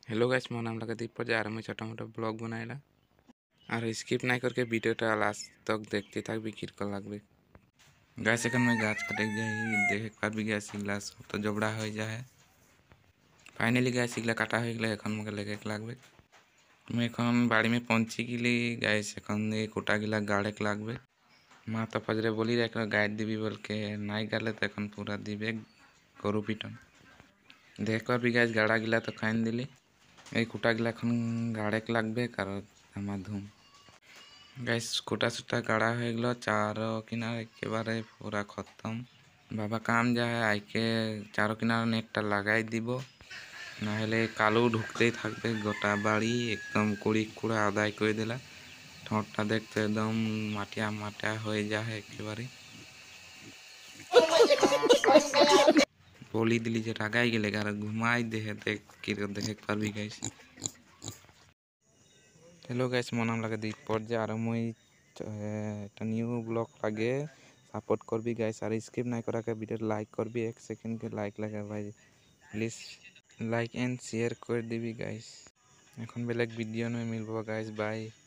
Hello guys, मो नाम लगा दीप पर मैं छोटा मोटा ब्लॉग बनाएला और स्किप नहीं करके वीडियोटा लास्ट तक देखते থাকবি কিরকম লাগবে। গাইস এখন मैं গাছ কাটে যাই দেখে পারবি গাছ এগুলা সব তো জবড়া হয়ে যায়। ফাইনালি গাছ এগুলা কাটা হয়ে গেলে এখন আমাকে লেগে লাগবে। मैं এখন বাড়ি में पहुंची গেলি গাইস এখন এই কোটা গিলা গাড়ে লাগবে। মা তো ফজরে বলি রে একটা গাইড দিবি বলকে নাই গালে তো এখন পুরা দিবে গরু পিটন। দেখ পারবি গাইস গাড়া গিলা তো খাইন দিলি এই কোটা গিলা এখন গাড়ে লাগবে কারণ আমার ধুম গাইস কোটা सुटा गाड़ा हो गलो चारों किनारे एकेबारे पूरा खत्म। बाबा काम जाए आइके चारों किनारे नेटटा लगाई दिबो नाहले कालो ढुकतेई थाकबे गोटा बाड़ी एकदम कुड़ी कुड़ा आदाय करे दिला ठोंटटा देखते एकदम माटिया माटिया हो जाए एकेबारे बोली दिली जे रागाई गेले गार घुमाई देहे देख कि देखे पारबी गाइस। हेलो गाइस मो नाम लगे दीप पर और मुई নিউ ব্লগ লাগে সাপোর্ট করবি গাইস আর স্কিপ নাই করা के वीडियो लाइक करबी 1 सेकंड के लाइक लगा भाई प्लीज लाइक एंड शेयर कर दिबी गाइस। এখন বেলেগ ভিডিও নয় মিলবো গাইস বাই।